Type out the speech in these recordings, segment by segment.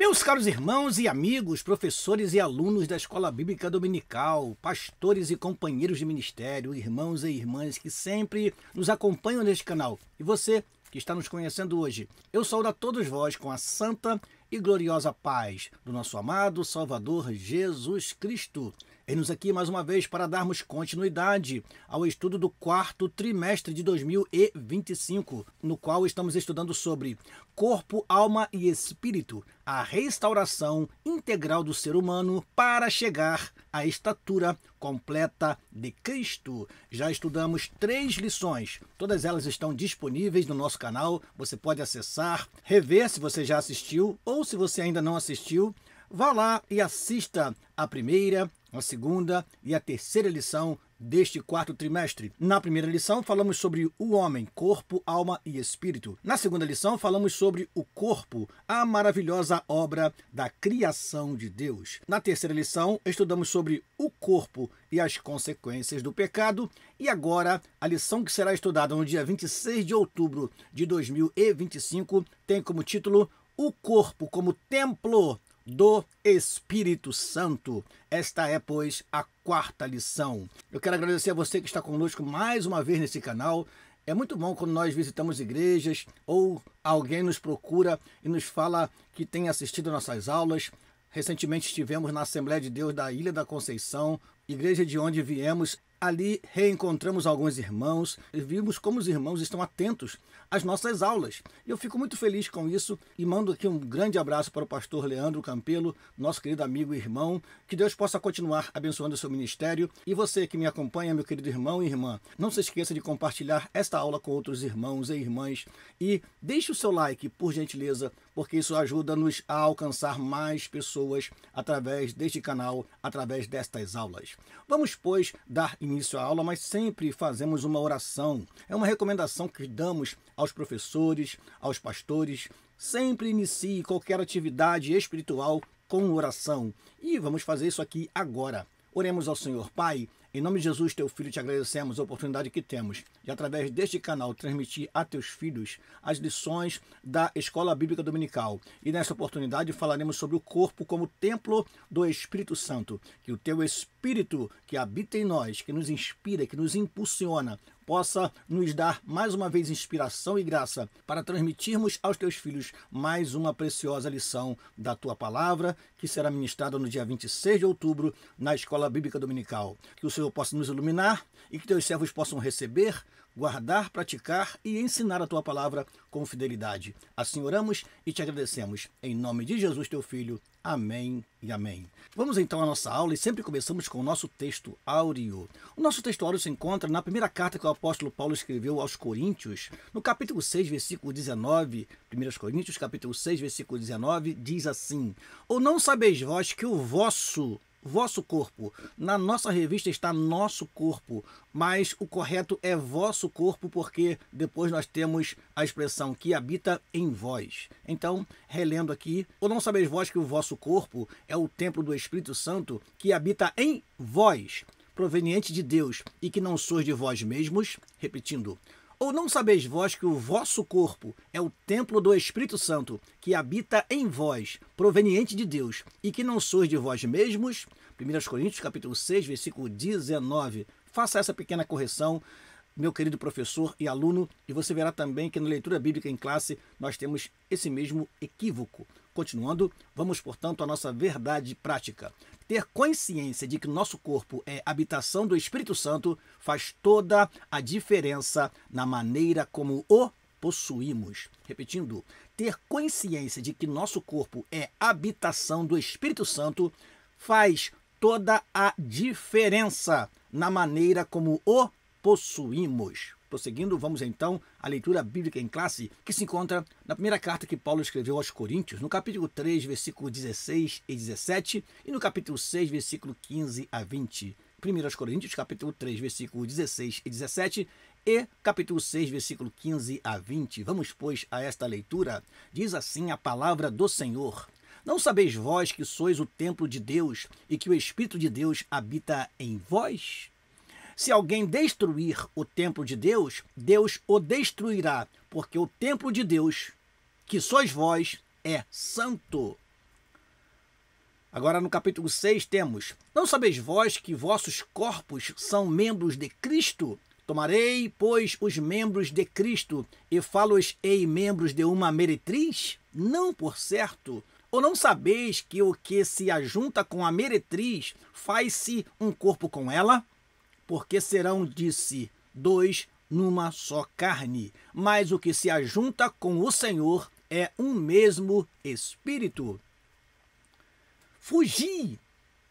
Meus caros irmãos e amigos, professores e alunos da Escola Bíblica Dominical, pastores e companheiros de ministério, irmãos e irmãs que sempre nos acompanham neste canal, e você que está nos conhecendo hoje, eu saúdo a todos vós com a santa e gloriosa paz do nosso amado Salvador Jesus Cristo. Eis-nos aqui mais uma vez para darmos continuidade ao estudo do quarto trimestre de 2025, no qual estamos estudando sobre corpo, alma e espírito, a restauração integral do ser humano para chegar à estatura completa de Cristo. Já estudamos 3 lições, todas elas estão disponíveis no nosso canal, você pode acessar, rever se você já assistiu ou se você ainda não assistiu, vá lá e assista a primeira, a segunda e a terceira lição deste quarto trimestre. Na primeira lição falamos sobre o homem, corpo, alma e espírito. Na segunda lição falamos sobre o corpo, a maravilhosa obra da criação de Deus. Na terceira lição estudamos sobre o corpo e as consequências do pecado. E agora a lição que será estudada no dia 26 de outubro de 2025 tem como título O corpo como templo do Espírito Santo. Esta é, pois, a quarta lição. Eu quero agradecer a você que está conosco mais uma vez nesse canal. É muito bom quando nós visitamos igrejas ou alguém nos procura e nos fala que tem assistido nossas aulas. Recentemente estivemos na Assembleia de Deus da Ilha da Conceição, igreja de onde viemos. Ali reencontramos alguns irmãos e vimos como os irmãos estão atentos às nossas aulas. Eu fico muito feliz com isso e mando aqui um grande abraço para o pastor Leandro Campelo, nosso querido amigo e irmão. Que Deus possa continuar abençoando o seu ministério. E você que me acompanha, meu querido irmão e irmã, não se esqueça de compartilhar esta aula com outros irmãos e irmãs. E deixe o seu like, por gentileza, porque isso ajuda-nos a alcançar mais pessoas através deste canal, através destas aulas. Vamos, pois, dar início à aula, mas sempre fazemos uma oração. É uma recomendação que damos aos professores, aos pastores. Sempre inicie qualquer atividade espiritual com oração. E vamos fazer isso aqui agora. Oremos ao Senhor. Pai, em nome de Jesus, teu Filho, te agradecemos a oportunidade que temos de, através deste canal, transmitir a teus filhos as lições da Escola Bíblica Dominical. E nesta oportunidade falaremos sobre o corpo como templo do Espírito Santo. Que o teu Espírito que habita em nós, que nos inspira, que nos impulsiona, possa nos dar mais uma vez inspiração e graça para transmitirmos aos teus filhos mais uma preciosa lição da tua palavra, que será ministrada no dia 26 de outubro na Escola Bíblica Dominical. Que o Senhor possa nos iluminar e que teus servos possam receber, guardar, praticar e ensinar a tua palavra com fidelidade. Assim oramos e te agradecemos. Em nome de Jesus, teu Filho. Amém e amém. Vamos então à nossa aula e sempre começamos com o nosso texto áureo. O nosso texto áureo se encontra na primeira carta que o apóstolo Paulo escreveu aos Coríntios, no capítulo 6, versículo 19. 1 Coríntios, capítulo 6, versículo 19, diz assim: Ou não sabeis vós que o vosso corpo, na nossa revista está nosso corpo, mas o correto é vosso corpo, porque depois nós temos a expressão que habita em vós. Então, relendo aqui, ou não sabeis vós que o vosso corpo é o templo do Espírito Santo que habita em vós, proveniente de Deus, e que não sois de vós mesmos? Repetindo, ou não sabeis vós que o vosso corpo é o templo do Espírito Santo, que habita em vós, proveniente de Deus, e que não sois de vós mesmos? 1 Coríntios, capítulo 6, versículo 19. Faça essa pequena correção, meu querido professor e aluno, e você verá também que na leitura bíblica em classe nós temos esse mesmo equívoco. Continuando, vamos, portanto, à nossa verdade prática. Ter consciência de que nosso corpo é habitação do Espírito Santo faz toda a diferença na maneira como o possuímos. Repetindo, ter consciência de que nosso corpo é habitação do Espírito Santo faz toda a diferença na maneira como o possuímos. Prosseguindo, vamos então à leitura bíblica em classe, que se encontra na primeira carta que Paulo escreveu aos Coríntios, no capítulo 3, versículo 16 e 17, e no capítulo 6, versículo 15 a 20. 1 Coríntios, capítulo 3, versículo 16 e 17, e capítulo 6, versículo 15 a 20. Vamos, pois, a esta leitura. Diz assim a palavra do Senhor: Não sabeis vós que sois o templo de Deus e que o Espírito de Deus habita em vós? Se alguém destruir o templo de Deus, Deus o destruirá, porque o templo de Deus, que sois vós, é santo. Agora no capítulo 6 temos: Não sabeis vós que vossos corpos são membros de Cristo? Tomarei, pois, os membros de Cristo e fá-los-ei membros de uma meretriz? Não, por certo. Ou não sabeis que o que se ajunta com a meretriz faz-se um corpo com ela? Porque serão, disse, dois numa só carne. Mas o que se ajunta com o Senhor é um mesmo espírito. Fugi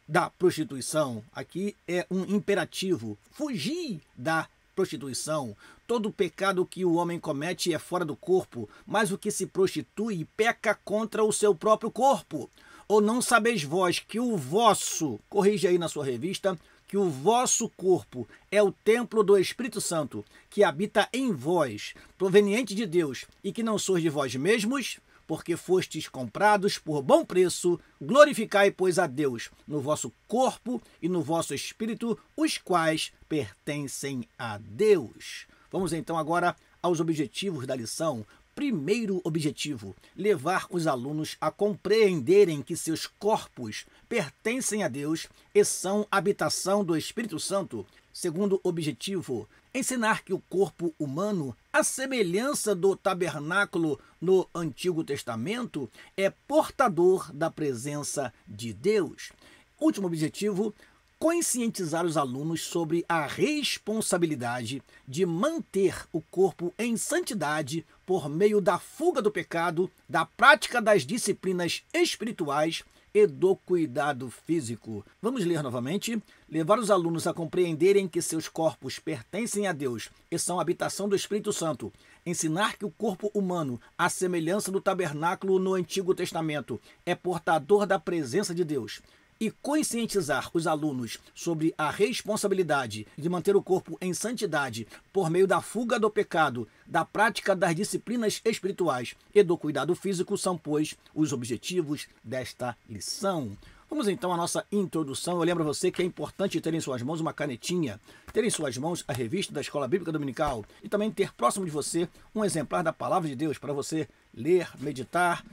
da prostituição. Aqui é um imperativo. Fugi da prostituição. Todo pecado que o homem comete é fora do corpo, mas o que se prostitui peca contra o seu próprio corpo. Ou não sabeis vós que o vosso, corrija aí na sua revista, que o vosso corpo é o templo do Espírito Santo, que habita em vós, proveniente de Deus, e que não sois de vós mesmos, porque fostes comprados por bom preço. Glorificai, pois, a Deus no vosso corpo e no vosso espírito, os quais pertencem a Deus. Vamos então agora aos objetivos da lição. Primeiro objetivo: levar os alunos a compreenderem que seus corpos pertencem a Deus e são habitação do Espírito Santo. Segundo objetivo: ensinar que o corpo humano, à semelhança do tabernáculo no Antigo Testamento, é portador da presença de Deus. Último objetivo: conscientizar os alunos sobre a responsabilidade de manter o corpo em santidade por meio da fuga do pecado, da prática das disciplinas espirituais e do cuidado físico. Vamos ler novamente. Levar os alunos a compreenderem que seus corpos pertencem a Deus e são habitação do Espírito Santo. Ensinar que o corpo humano, à semelhança do tabernáculo no Antigo Testamento, é portador da presença de Deus. E conscientizar os alunos sobre a responsabilidade de manter o corpo em santidade por meio da fuga do pecado, da prática das disciplinas espirituais e do cuidado físico são, pois, os objetivos desta lição. Vamos então à nossa introdução. Eu lembro a você que é importante ter em suas mãos uma canetinha, ter em suas mãos a revista da Escola Bíblica Dominical e também ter próximo de você um exemplar da Palavra de Deus para você ler, meditar,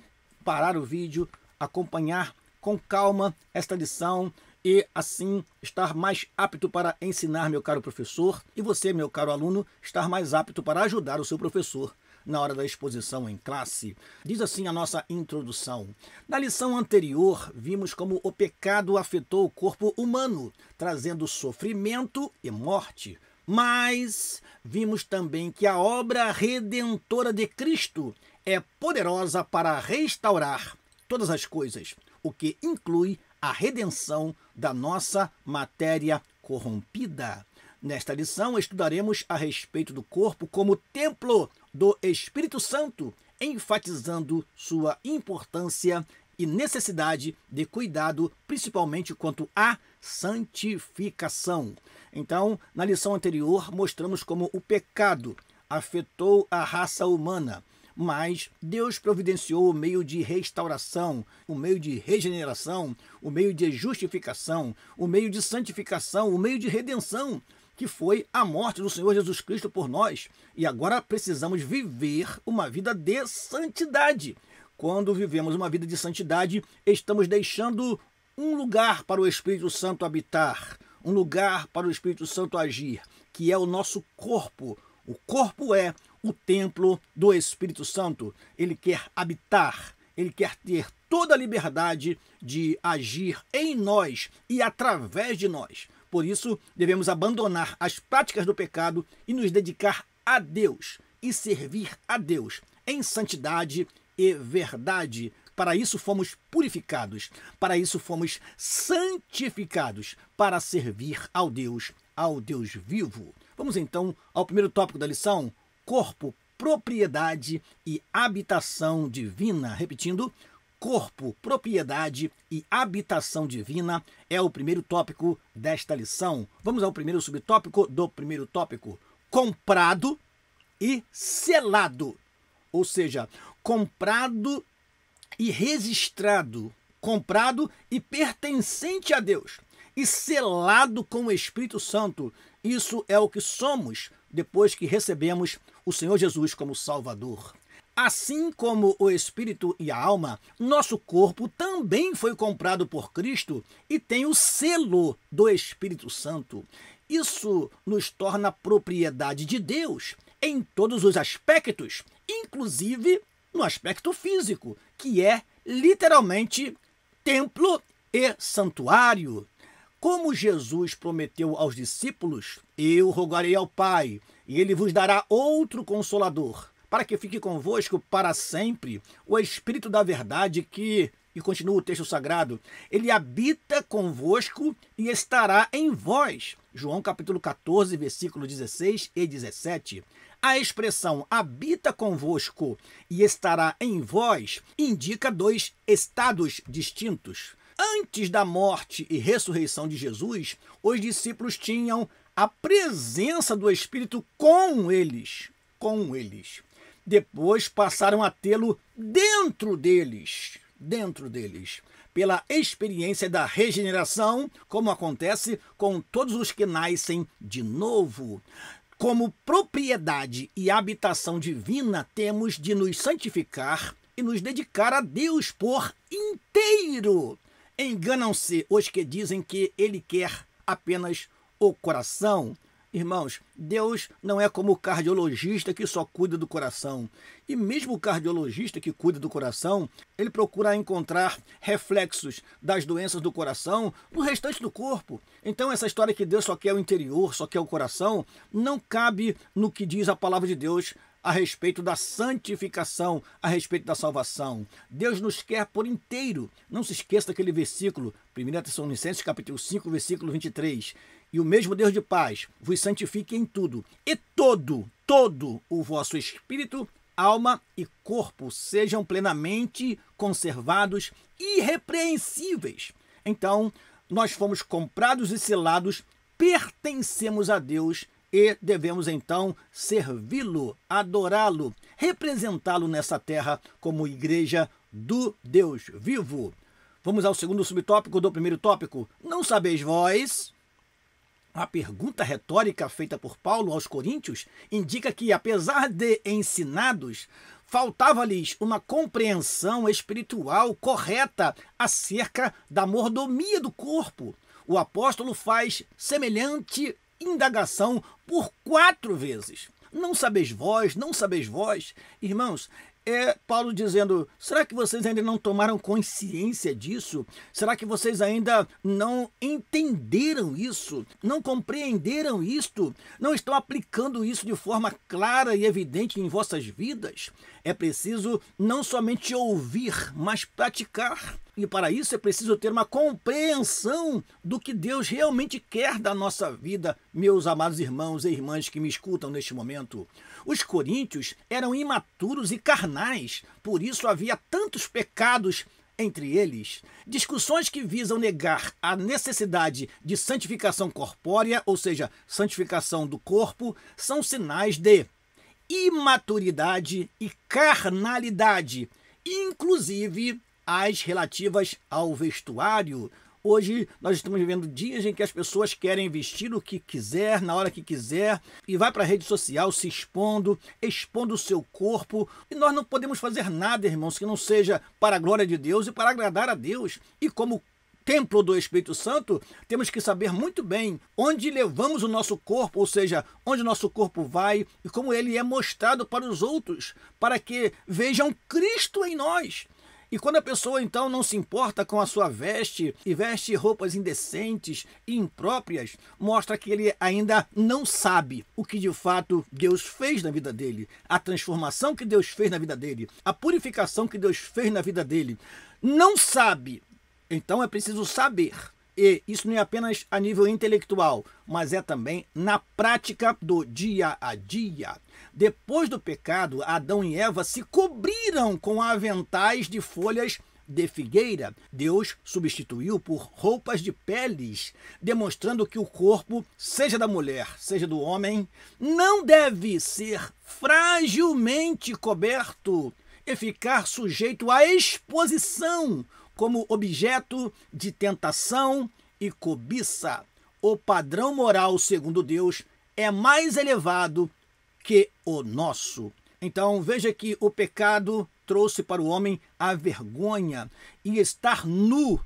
parar o vídeo, acompanhar com calma esta lição e assim estar mais apto para ensinar, meu caro professor, e você, meu caro aluno, estar mais apto para ajudar o seu professor na hora da exposição em classe. Diz assim a nossa introdução: na lição anterior, vimos como o pecado afetou o corpo humano, trazendo sofrimento e morte. Mas vimos também que a obra redentora de Cristo é poderosa para restaurar todas as coisas, o que inclui a redenção da nossa matéria corrompida. Nesta lição, estudaremos a respeito do corpo como templo do Espírito Santo, enfatizando sua importância e necessidade de cuidado, principalmente quanto à santificação. Então, na lição anterior, mostramos como o pecado afetou a raça humana, mas Deus providenciou o meio de restauração, o meio de regeneração, o meio de justificação, o meio de santificação, o meio de redenção, que foi a morte do Senhor Jesus Cristo por nós. E agora precisamos viver uma vida de santidade. Quando vivemos uma vida de santidade, estamos deixando um lugar para o Espírito Santo habitar, um lugar para o Espírito Santo agir, que é o nosso corpo. O corpo é o templo do Espírito Santo. Ele quer habitar, ele quer ter toda a liberdade de agir em nós e através de nós. Por isso, devemos abandonar as práticas do pecado e nos dedicar a Deus e servir a Deus em santidade e verdade. Para isso fomos purificados, para isso fomos santificados, para servir ao Deus vivo. Vamos então ao primeiro tópico da lição: corpo, propriedade e habitação divina. Repetindo, corpo, propriedade e habitação divina é o primeiro tópico desta lição. Vamos ao primeiro subtópico do primeiro tópico: comprado e selado. Ou seja, comprado e registrado, comprado e pertencente a Deus, e selado com o Espírito Santo. Isso é o que somos depois que recebemos o Senhor Jesus como Salvador. Assim como o espírito e a alma, nosso corpo também foi comprado por Cristo e tem o selo do Espírito Santo. Isso nos torna propriedade de Deus em todos os aspectos, inclusive no aspecto físico, que é literalmente templo e santuário. Como Jesus prometeu aos discípulos, eu rogarei ao Pai, e ele vos dará outro consolador, para que fique convosco para sempre, o Espírito da verdade que, e continua o texto sagrado, ele habita convosco e estará em vós. João capítulo 14, versículo 16 e 17. A expressão habita convosco e estará em vós indica dois estados distintos. Antes da morte e ressurreição de Jesus, os discípulos tinham a presença do Espírito com eles. Depois passaram a tê-lo dentro deles. Pela experiência da regeneração, como acontece com todos os que nascem de novo. Como propriedade e habitação divina, temos de nos santificar e nos dedicar a Deus por inteiro. Enganam-se os que dizem que ele quer apenas o coração. Irmãos, Deus não é como o cardiologista que só cuida do coração. E mesmo o cardiologista que cuida do coração, ele procura encontrar reflexos das doenças do coração no restante do corpo. Então essa história que Deus só quer o interior, só quer o coração, não cabe no que diz a palavra de Deus a respeito da santificação, a respeito da salvação. Deus nos quer por inteiro. Não se esqueça daquele versículo, 1 Tessalonicenses capítulo 5, versículo 23. E o mesmo Deus de paz vos santifique em tudo, e todo o vosso espírito, alma e corpo sejam plenamente conservados, irrepreensíveis. Então, nós fomos comprados e selados, pertencemos a Deus e devemos então servi-lo, adorá-lo, representá-lo nessa terra como igreja do Deus vivo. Vamos ao segundo subtópico do primeiro tópico. Não sabeis vós? A pergunta retórica feita por Paulo aos Coríntios indica que, apesar de ensinados, faltava-lhes uma compreensão espiritual correta acerca da mordomia do corpo. O apóstolo faz semelhante indagação por 4 vezes. Não sabeis vós, não sabeis vós. Irmãos, é Paulo dizendo, será que vocês ainda não tomaram consciência disso? Será que vocês ainda não entenderam isso? Não compreenderam isto? Não estão aplicando isso de forma clara e evidente em vossas vidas? É preciso não somente ouvir, mas praticar. E para isso é preciso ter uma compreensão do que Deus realmente quer da nossa vida, meus amados irmãos e irmãs que me escutam neste momento. Os coríntios eram imaturos e carnais, por isso havia tantos pecados entre eles. Discussões que visam negar a necessidade de santificação corpórea, ou seja, santificação do corpo, são sinais de imaturidade e carnalidade, inclusive as relativas ao vestuário. Hoje nós estamos vivendo dias em que as pessoas querem vestir o que quiser, na hora que quiser, e vai para a rede social se expondo o seu corpo. E nós não podemos fazer nada, irmãos, que não seja para a glória de Deus e para agradar a Deus. E como templo do Espírito Santo, temos que saber muito bem onde levamos o nosso corpo, ou seja, onde o nosso corpo vai e como ele é mostrado para os outros, para que vejam Cristo em nós. E quando a pessoa então não se importa com a sua veste e veste roupas indecentes e impróprias, mostra que ele ainda não sabe o que de fato Deus fez na vida dele, a transformação que Deus fez na vida dele, a purificação que Deus fez na vida dele. Não sabe. Então é preciso saber. E isso não é apenas a nível intelectual, mas é também na prática do dia a dia. Depois do pecado, Adão e Eva se cobriram com aventais de folhas de figueira. Deus substituiu por roupas de peles, demonstrando que o corpo, seja da mulher, seja do homem, não deve ser fragilmente coberto e ficar sujeito à exposição como objeto de tentação e cobiça. O padrão moral, segundo Deus, é mais elevado que o nosso. Então veja que o pecado trouxe para o homem a vergonha, e estar nu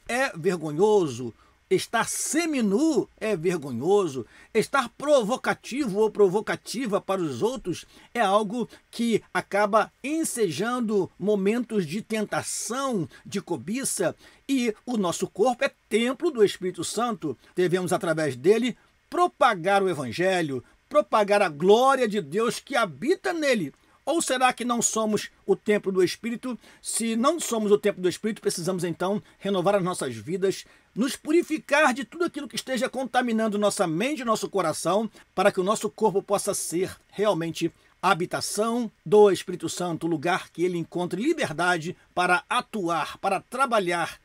é vergonhoso, estar seminu é vergonhoso, estar provocativo ou provocativa para os outros é algo que acaba ensejando momentos de tentação, de cobiça, e o nosso corpo é templo do Espírito Santo. Devemos, através dele, propagar o Evangelho, propagar a glória de Deus que habita nele. Ou será que não somos o templo do Espírito? Se não somos o templo do Espírito, precisamos então renovar as nossas vidas, nos purificar de tudo aquilo que esteja contaminando nossa mente e nosso coração, para que o nosso corpo possa ser realmente a habitação do Espírito Santo, o lugar que ele encontre liberdade para atuar, para trabalhar.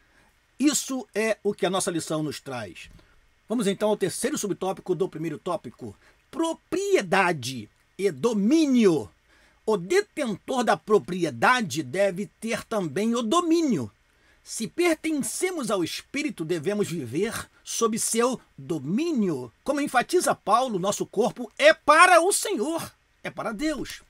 Isso é o que a nossa lição nos traz. Vamos então ao terceiro subtópico do primeiro tópico: propriedade e domínio. O detentor da propriedade deve ter também o domínio. Se pertencemos ao Espírito, devemos viver sob seu domínio. Como enfatiza Paulo, nosso corpo é para o Senhor, é para Deus,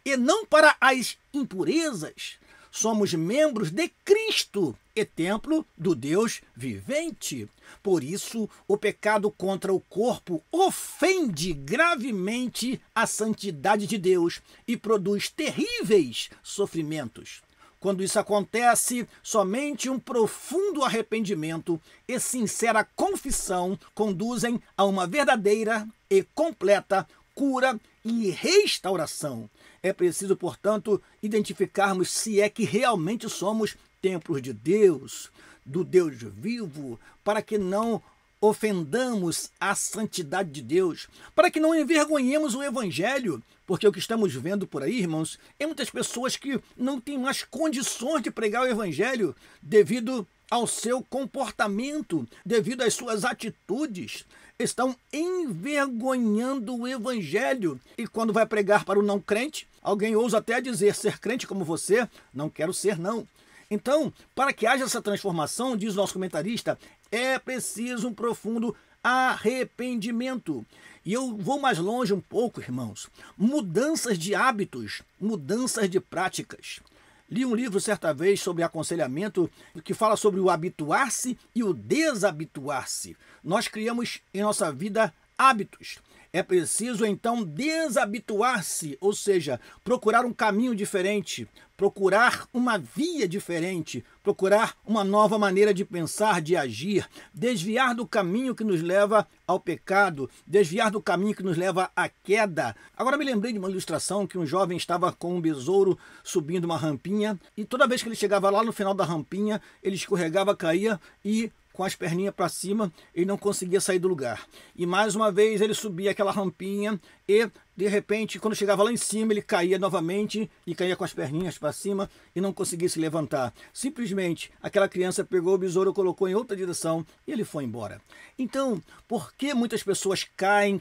e não para as impurezas. Somos membros de Cristo e templo do Deus vivente. Por isso, o pecado contra o corpo ofende gravemente a santidade de Deus e produz terríveis sofrimentos. Quando isso acontece, somente um profundo arrependimento e sincera confissão conduzem a uma verdadeira e completa cura e restauração. É preciso, portanto, identificarmos se é que realmente somos templos de Deus, do Deus vivo, para que não ofendamos a santidade de Deus, para que não envergonhemos o Evangelho, porque o que estamos vendo por aí, irmãos, é muitas pessoas que não têm mais condições de pregar o Evangelho devido ao seu comportamento, devido às suas atitudes, estão envergonhando o Evangelho. E quando vai pregar para o não crente, alguém ousa até dizer: ser crente como você? Não quero ser, não. Então, para que haja essa transformação, diz o nosso comentarista, é preciso um profundo arrependimento. E eu vou mais longe um pouco, irmãos. Mudanças de hábitos, mudanças de práticas. Li um livro certa vez sobre aconselhamento que fala sobre o habituar-se e o desabituar-se. Nós criamos em nossa vida hábitos. É preciso, então, desabituar-se, ou seja, procurar um caminho diferente, procurar uma via diferente, procurar uma nova maneira de pensar, de agir, desviar do caminho que nos leva ao pecado, desviar do caminho que nos leva à queda. Agora me lembrei de uma ilustração que um jovem estava com um besouro subindo uma rampinha e toda vez que ele chegava lá no final da rampinha, ele escorregava, caía e com as perninhas para cima, ele não conseguia sair do lugar. E mais uma vez ele subia aquela rampinha e, de repente, quando chegava lá em cima, ele caía novamente e caía com as perninhas para cima e não conseguia se levantar. Simplesmente, aquela criança pegou o besouro, colocou em outra direção e ele foi embora. Então, por que muitas pessoas caem,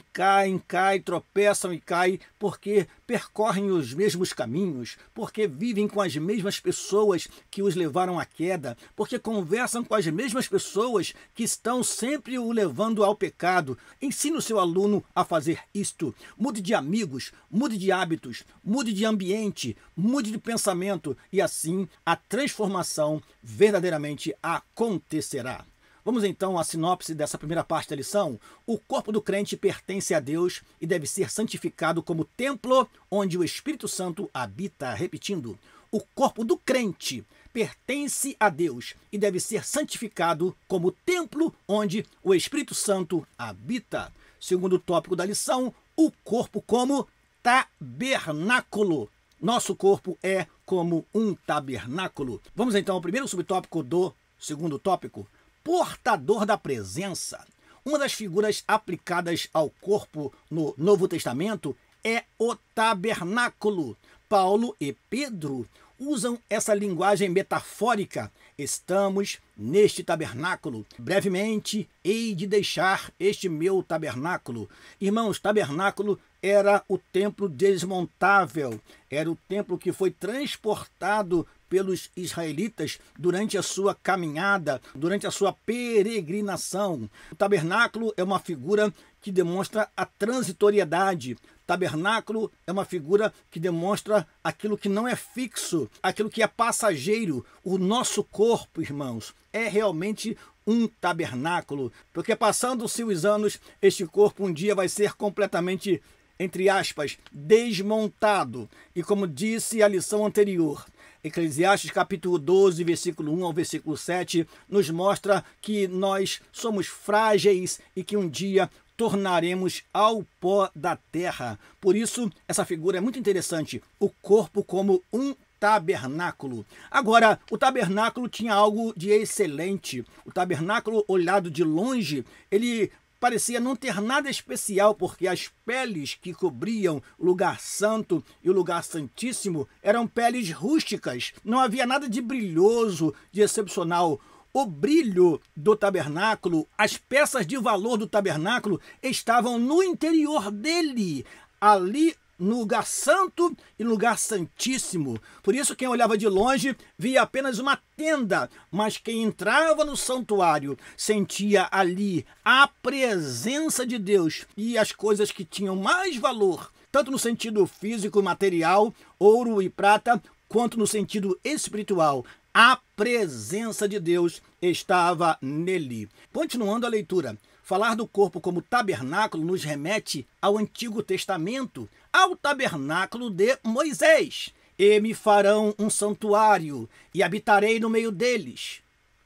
tropeçam e caem? Porque percorrem os mesmos caminhos, porque vivem com as mesmas pessoas que os levaram à queda, porque conversam com as mesmas pessoas que estão sempre o levando ao pecado. Ensine o seu aluno a fazer isto. Mude de amigos, mude de hábitos, mude de ambiente, mude de pensamento e assim a transformação verdadeiramente acontecerá. Vamos então à sinopse dessa primeira parte da lição. O corpo do crente pertence a Deus e deve ser santificado como templo onde o Espírito Santo habita. Repetindo, o corpo do crente pertence a Deus e deve ser santificado como templo onde o Espírito Santo habita. Segundo tópico da lição, o corpo como tabernáculo. Nosso corpo é como um tabernáculo. Vamos então ao primeiro subtópico do segundo tópico. Portador da presença. Uma das figuras aplicadas ao corpo no Novo Testamento é o tabernáculo. Paulo e Pedro usam essa linguagem metafórica. Estamos neste tabernáculo. Brevemente, hei de deixar este meu tabernáculo. Irmãos, tabernáculo era o templo desmontável. Era o templo que foi transportado pelos israelitas durante a sua caminhada, durante a sua peregrinação. O tabernáculo é uma figura que demonstra a transitoriedade. Tabernáculo é uma figura que demonstra aquilo que não é fixo, aquilo que é passageiro. O nosso corpo, irmãos, é realmente um tabernáculo, porque passando-se os anos, este corpo um dia vai ser completamente, entre aspas, desmontado. E como disse a lição anterior, Eclesiastes capítulo 12, versículo 1 ao versículo 7, nos mostra que nós somos frágeis e que um dia tornaremos ao pó da terra. Por isso, essa figura é muito interessante, o corpo como um tabernáculo. Agora, o tabernáculo tinha algo de excelente. O tabernáculo, olhado de longe, ele parecia não ter nada especial, porque as peles que cobriam o lugar santo e o lugar santíssimo eram peles rústicas. Não havia nada de brilhoso, de excepcional. O brilho do tabernáculo, as peças de valor do tabernáculo estavam no interior dele, ali no lugar santo e no lugar santíssimo. Por isso, quem olhava de longe via apenas uma tenda, mas quem entrava no santuário sentia ali a presença de Deus e as coisas que tinham mais valor, tanto no sentido físico e material, ouro e prata, quanto no sentido espiritual. A presença de Deus estava nele. Continuando a leitura, falar do corpo como tabernáculo nos remete ao Antigo Testamento, ao tabernáculo de Moisés. E me farão um santuário, e habitarei no meio deles.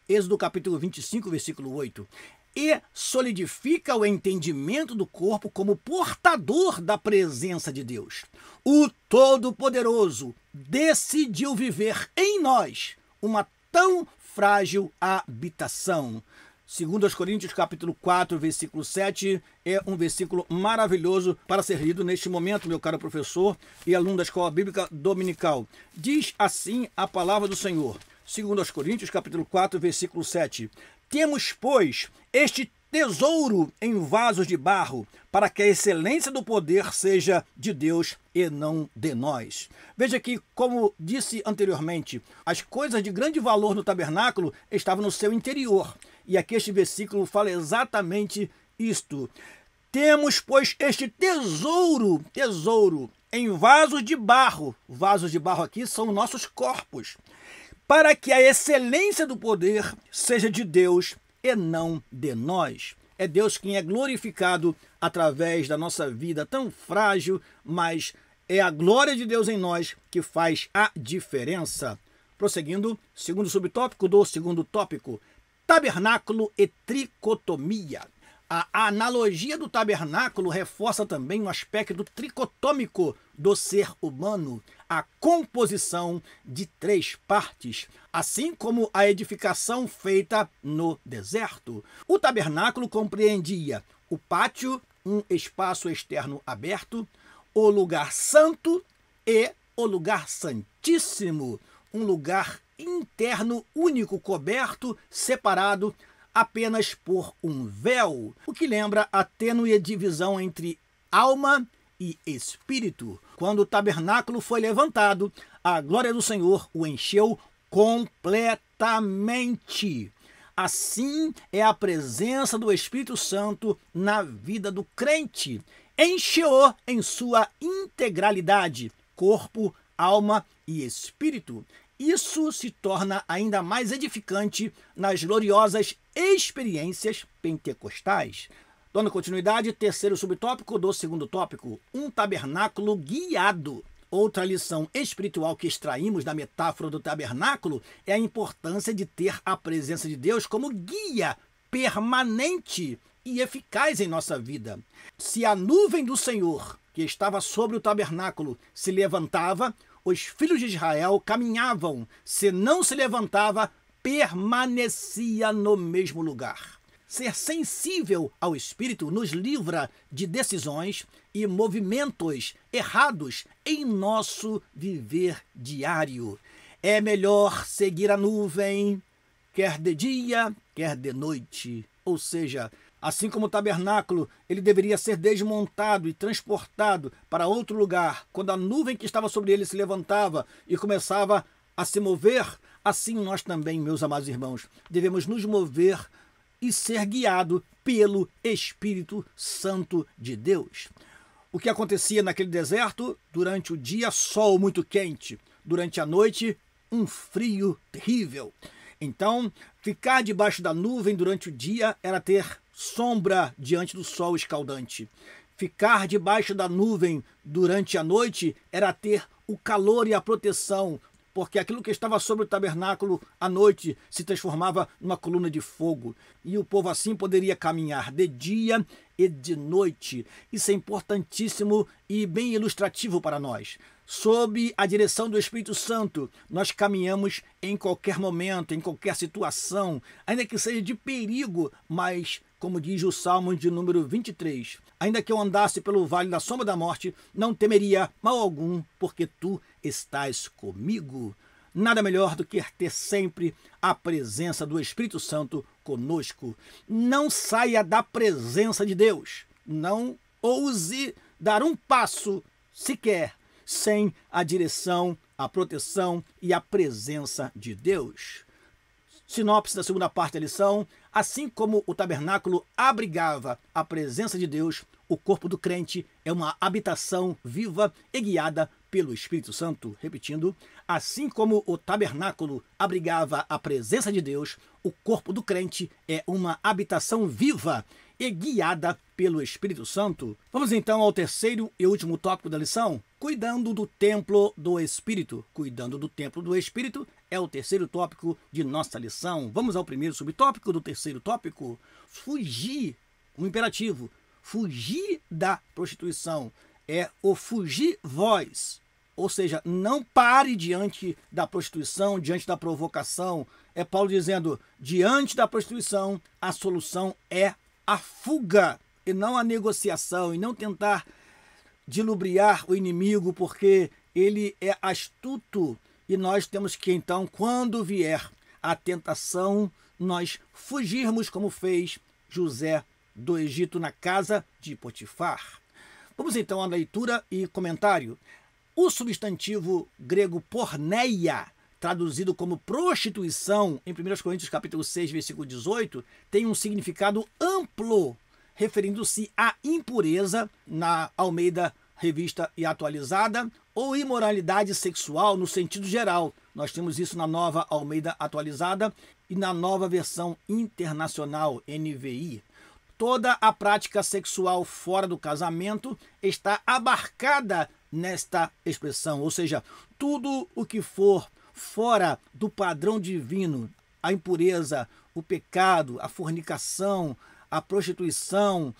Êxodo capítulo 25, versículo 8. E solidifica o entendimento do corpo como portador da presença de Deus. O Todo-Poderoso decidiu viver em nós uma tão frágil habitação. Segundo aos Coríntios, capítulo 4, versículo 7, é um versículo maravilhoso para ser lido neste momento, meu caro professor e aluno da Escola Bíblica Dominical. Diz assim a palavra do Senhor. Segundo aos Coríntios, capítulo 4, versículo 7. Temos, pois, este tesouro em vasos de barro, para que a excelência do poder seja de Deus e não de nós. Veja que, como disse anteriormente, as coisas de grande valor no tabernáculo estavam no seu interior. E aqui este versículo fala exatamente isto. Temos, pois, este tesouro em vasos de barro. Vasos de barro aqui são nossos corpos. Para que a excelência do poder seja de Deus e não de nós. É Deus quem é glorificado através da nossa vida tão frágil, mas é a glória de Deus em nós que faz a diferença. Prosseguindo, segundo subtópico do segundo tópico, tabernáculo e tricotomia. A analogia do tabernáculo reforça também o aspecto tricotômico do ser humano, a composição de 3 partes, assim como a edificação feita no deserto. O tabernáculo compreendia o pátio, um espaço externo aberto, o lugar santo e o lugar santíssimo, um lugar interno único, coberto, separado apenas por um véu, o que lembra a tênue divisão entre alma e espírito. Quando o tabernáculo foi levantado, a glória do Senhor o encheu completamente. Assim é a presença do Espírito Santo na vida do crente. Encheu em sua integralidade, corpo, alma e espírito. Isso se torna ainda mais edificante nas gloriosas experiências pentecostais. Dando continuidade, terceiro subtópico do segundo tópico, um tabernáculo guiado. Outra lição espiritual que extraímos da metáfora do tabernáculo é a importância de ter a presença de Deus como guia permanente e eficaz em nossa vida. Se a nuvem do Senhor, que estava sobre o tabernáculo, se levantava, os filhos de Israel caminhavam. Se não se levantava, permanecia no mesmo lugar. Ser sensível ao Espírito nos livra de decisões e movimentos errados em nosso viver diário. É melhor seguir a nuvem, quer de dia, quer de noite. Ou seja, assim como o tabernáculo, ele deveria ser desmontado e transportado para outro lugar, quando a nuvem que estava sobre ele se levantava e começava a se mover, assim nós também, meus amados irmãos, devemos nos mover e ser guiado pelo Espírito Santo de Deus. O que acontecia naquele deserto? Durante o dia, sol muito quente. Durante a noite, um frio terrível. Então, ficar debaixo da nuvem durante o dia era ter sombra diante do sol escaldante. Ficar debaixo da nuvem durante a noite era ter o calor e a proteção, porque aquilo que estava sobre o tabernáculo à noite se transformava numa coluna de fogo. E o povo assim poderia caminhar de dia e de noite. Isso é importantíssimo e bem ilustrativo para nós. Sob a direção do Espírito Santo, nós caminhamos em qualquer momento, em qualquer situação, ainda que seja de perigo, mas, como diz o Salmo de número 23, ainda que eu andasse pelo vale da sombra da morte, não temeria mal algum, porque tu estás comigo. Nada melhor do que ter sempre a presença do Espírito Santo conosco. Não saia da presença de Deus. Não ouse dar um passo sequer sem a direção, a proteção e a presença de Deus. Sinopse da segunda parte da lição: assim como o tabernáculo abrigava a presença de Deus, o corpo do crente é uma habitação viva e guiada pelo Espírito Santo. Repetindo, assim como o tabernáculo abrigava a presença de Deus, o corpo do crente é uma habitação viva e guiada pelo Espírito Santo. Vamos então ao terceiro e último tópico da lição: cuidando do templo do Espírito. Cuidando do templo do Espírito é o terceiro tópico de nossa lição. Vamos ao primeiro subtópico do terceiro tópico: fugir, um imperativo, fugir da prostituição. É o fugir vós, ou seja, não pare diante da prostituição, diante da provocação. É Paulo dizendo, diante da prostituição, a solução é a fuga e não a negociação, e não tentar dilubriar o inimigo, porque ele é astuto e nós temos que, então, quando vier a tentação, nós fugirmos como fez José do Egito na casa de Potifar. Vamos então à leitura e comentário. O substantivo grego porneia, traduzido como prostituição, em 1 Coríntios capítulo 6, versículo 18, tem um significado amplo, referindo-se à impureza, na Almeida Revista e Atualizada, ou imoralidade sexual no sentido geral. Nós temos isso na Nova Almeida Atualizada e na Nova Versão Internacional, NVI. Toda a prática sexual fora do casamento está abarcada nesta expressão, ou seja, tudo o que for fora do padrão divino, a impureza, o pecado, a fornicação, a prostituição.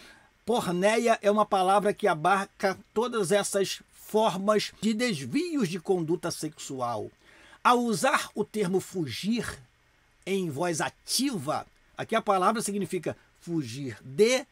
Porneia é uma palavra que abarca todas essas formas de desvios de conduta sexual. Ao usar o termo fugir em voz ativa, aqui a palavra significa fugir de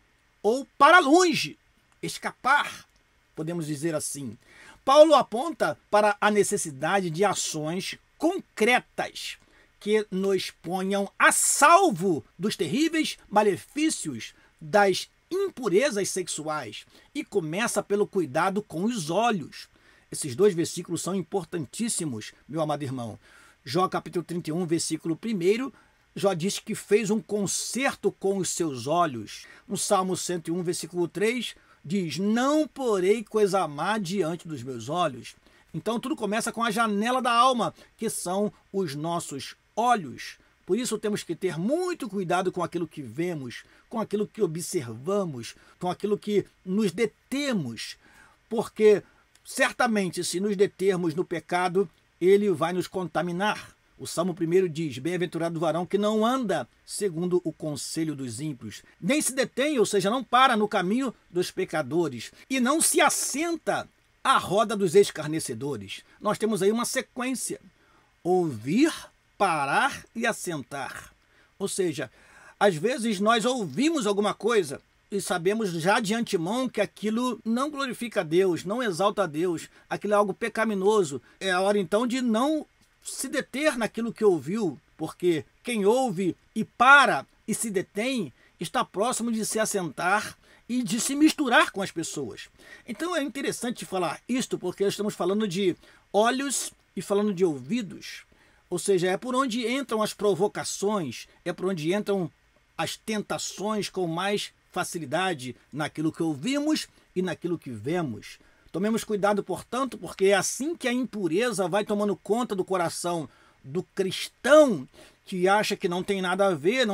ou para longe, escapar, podemos dizer assim. Paulo aponta para a necessidade de ações concretas que nos ponham a salvo dos terríveis malefícios das impurezas sexuais, e começa pelo cuidado com os olhos. Esses dois versículos são importantíssimos, meu amado irmão. Jó capítulo 31, versículo 1, Jó diz que fez um concerto com os seus olhos. No Salmo 101, versículo 3, diz: não porei coisa má diante dos meus olhos. Então tudo começa com a janela da alma, que são os nossos olhos. Por isso temos que ter muito cuidado com aquilo que vemos, com aquilo que observamos, com aquilo que nos detemos, porque certamente se nos determos no pecado, ele vai nos contaminar. O Salmo 1 diz: bem-aventurado o varão que não anda segundo o conselho dos ímpios, nem se detém, ou seja, não para no caminho dos pecadores, e não se assenta à roda dos escarnecedores. Nós temos aí uma sequência: ouvir, parar e assentar. Ou seja, às vezes nós ouvimos alguma coisa e sabemos já de antemão que aquilo não glorifica a Deus, não exalta a Deus, aquilo é algo pecaminoso. É a hora então de não se deter naquilo que ouviu, porque quem ouve e para e se detém está próximo de se assentar e de se misturar com as pessoas. Então é interessante falar isto, porque estamos falando de olhos e falando de ouvidos. Ou seja, é por onde entram as provocações, é por onde entram as tentações com mais facilidade naquilo que ouvimos e naquilo que vemos. Tomemos cuidado, portanto, porque é assim que a impureza vai tomando conta do coração do cristão, que acha que não tem nada a ver,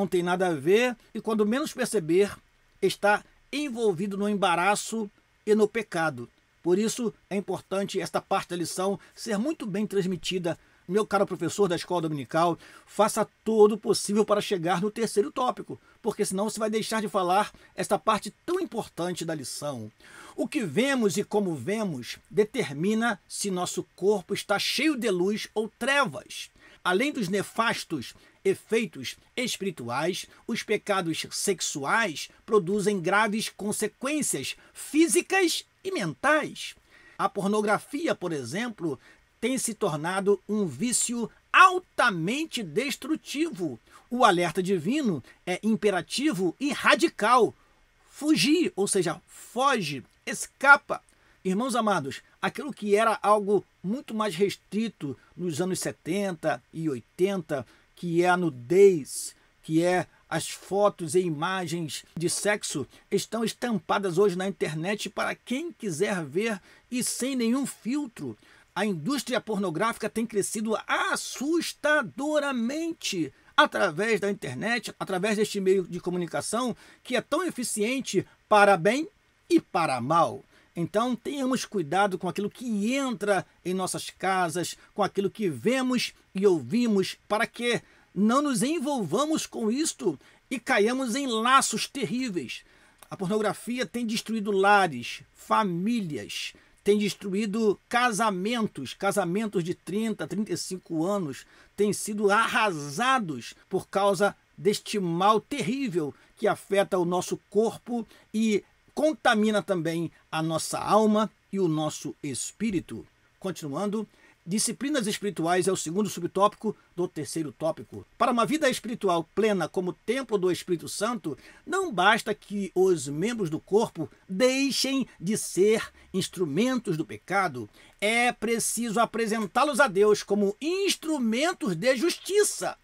e quando menos perceber, está envolvido no embaraço e no pecado. Por isso é importante esta parte da lição ser muito bem transmitida. Meu caro professor da escola dominical, faça todo o possível para chegar no terceiro tópico, porque senão você vai deixar de falar esta parte tão importante da lição. O que vemos e como vemos determina se nosso corpo está cheio de luz ou trevas. Além dos nefastos efeitos espirituais, os pecados sexuais produzem graves consequências físicas e mentais. A pornografia, por exemplo, tem se tornado um vício altamente destrutivo. O alerta divino é imperativo e radical. Fugir, ou seja, foge, escapa. Irmãos amados, aquilo que era algo muito mais restrito nos anos 70 e 80, que é a nudez, que é as fotos e imagens de sexo, estão estampadas hoje na internet para quem quiser ver e sem nenhum filtro. A indústria pornográfica tem crescido assustadoramente através da internet, através deste meio de comunicação que é tão eficiente para bem e para mal. Então, tenhamos cuidado com aquilo que entra em nossas casas, com aquilo que vemos e ouvimos, para que não nos envolvamos com isto e caiamos em laços terríveis. A pornografia tem destruído lares, famílias, tem destruído casamentos de 30, 35 anos, têm sido arrasados por causa deste mal terrível que afeta o nosso corpo e contamina também a nossa alma e o nosso espírito. Continuando, disciplinas espirituais é o segundo subtópico do terceiro tópico. Para uma vida espiritual plena como templo do Espírito Santo, não basta que os membros do corpo deixem de ser instrumentos do pecado. É preciso apresentá-los a Deus como instrumentos de justiça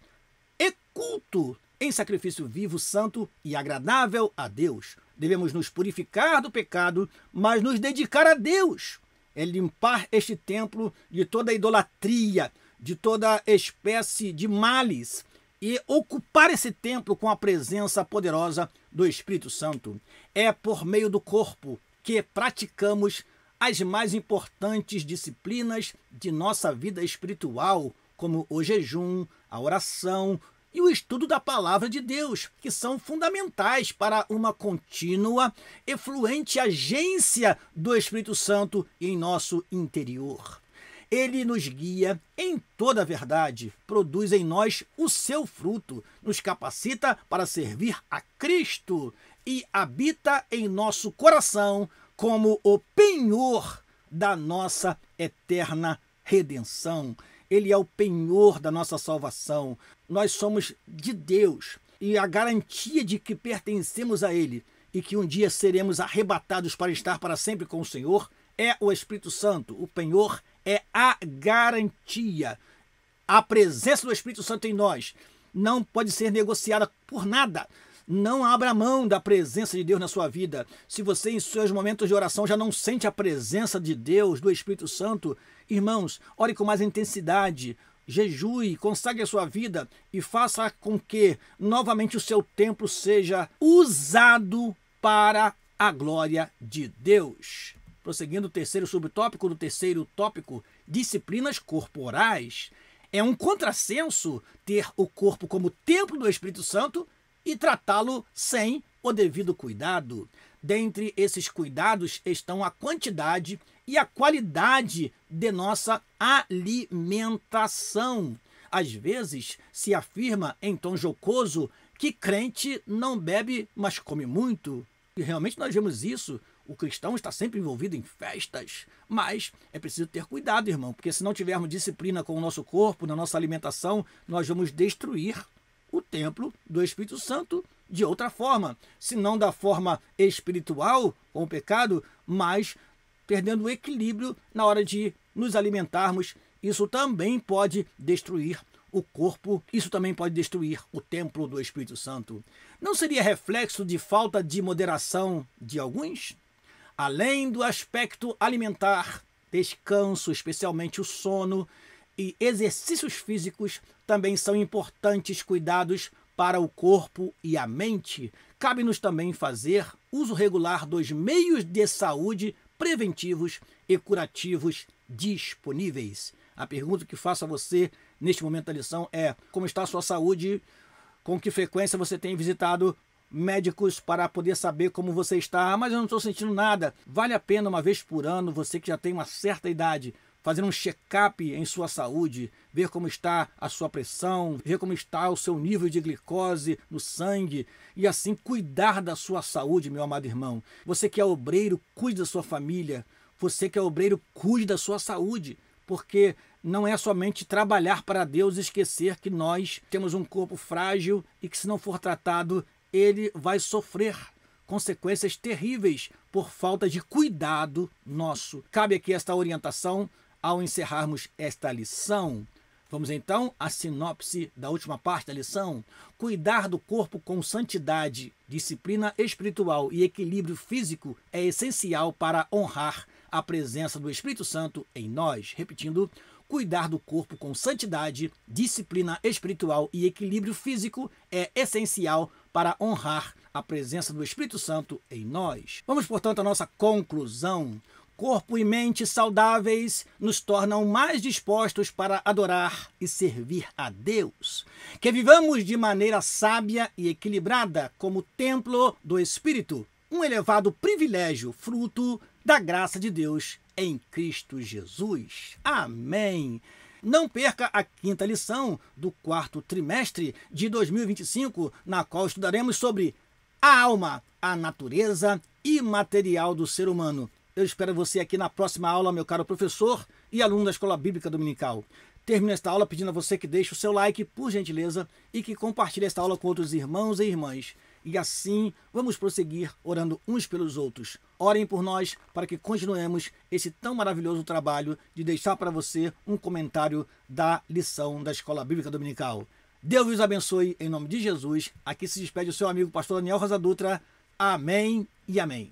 e culto em sacrifício vivo, santo e agradável a Deus. Devemos nos purificar do pecado, mas nos dedicar a Deus. É limpar este templo de toda idolatria, de toda espécie de males e ocupar esse templo com a presença poderosa do Espírito Santo. É por meio do corpo que praticamos as mais importantes disciplinas de nossa vida espiritual, como o jejum, a oração e o estudo da palavra de Deus, que são fundamentais para uma contínua e fluente agência do Espírito Santo em nosso interior. Ele nos guia em toda a verdade, produz em nós o seu fruto, nos capacita para servir a Cristo e habita em nosso coração como o penhor da nossa eterna redenção. Ele é o penhor da nossa salvação. Nós somos de Deus e a garantia de que pertencemos a Ele e que um dia seremos arrebatados para estar para sempre com o Senhor é o Espírito Santo. O penhor é a garantia. A presença do Espírito Santo em nós não pode ser negociada por nada. Não abra mão da presença de Deus na sua vida. Se você, em seus momentos de oração, já não sente a presença de Deus, do Espírito Santo, irmãos, ore com mais intensidade, jejue, consagre a sua vida e faça com que novamente o seu templo seja usado para a glória de Deus. Prosseguindo o terceiro subtópico do terceiro tópico, disciplinas corporais. É um contrassenso ter o corpo como templo do Espírito Santo e tratá-lo sem o devido cuidado. Dentre esses cuidados estão a quantidade e a qualidade de nossa alimentação. Às vezes se afirma em tom jocoso que crente não bebe, mas come muito. E realmente nós vemos isso. O cristão está sempre envolvido em festas, mas é preciso ter cuidado, irmão, porque se não tivermos disciplina com o nosso corpo, na nossa alimentação, nós vamos destruir o templo do Espírito Santo de outra forma, se não da forma espiritual, com o pecado, mas perdendo o equilíbrio na hora de nos alimentarmos. Isso também pode destruir o corpo, isso também pode destruir o templo do Espírito Santo. Não seria reflexo de falta de moderação de alguns? Além do aspecto alimentar, descanso, especialmente o sono, e exercícios físicos também são importantes cuidados para o corpo e a mente. Cabe-nos também fazer uso regular dos meios de saúde preventivos e curativos disponíveis. A pergunta que faço a você neste momento da lição é: como está a sua saúde? Com que frequência você tem visitado médicos para poder saber como você está? Mas eu não estou sentindo nada. Vale a pena, uma vez por ano, você que já tem uma certa idade, fazer um check-up em sua saúde, ver como está a sua pressão, ver como está o seu nível de glicose no sangue e assim cuidar da sua saúde, meu amado irmão. Você que é obreiro, cuide da sua família. Você que é obreiro, cuide da sua saúde, porque não é somente trabalhar para Deus e esquecer que nós temos um corpo frágil e que, se não for tratado, ele vai sofrer consequências terríveis por falta de cuidado nosso. Cabe aqui esta orientação ao encerrarmos esta lição. Vamos então à sinopse da última parte da lição. Cuidar do corpo com santidade, disciplina espiritual e equilíbrio físico é essencial para honrar a presença do Espírito Santo em nós. Repetindo, cuidar do corpo com santidade, disciplina espiritual e equilíbrio físico é essencial para honrar a presença do Espírito Santo em nós. Vamos, portanto, à nossa conclusão. Corpo e mente saudáveis nos tornam mais dispostos para adorar e servir a Deus. Que vivamos de maneira sábia e equilibrada como templo do Espírito, um elevado privilégio, fruto da graça de Deus em Cristo Jesus. Amém. Não perca a quinta lição do quarto trimestre de 2025, na qual estudaremos sobre a alma, a natureza imaterial do ser humano. Eu espero você aqui na próxima aula, meu caro professor e aluno da Escola Bíblica Dominical. Termino esta aula pedindo a você que deixe o seu like, por gentileza, e que compartilhe esta aula com outros irmãos e irmãs. E assim vamos prosseguir orando uns pelos outros. Orem por nós para que continuemos esse tão maravilhoso trabalho de deixar para você um comentário da lição da Escola Bíblica Dominical. Deus os abençoe em nome de Jesus. Aqui se despede o seu amigo pastor Daniel Rosa Dutra. Amém e amém.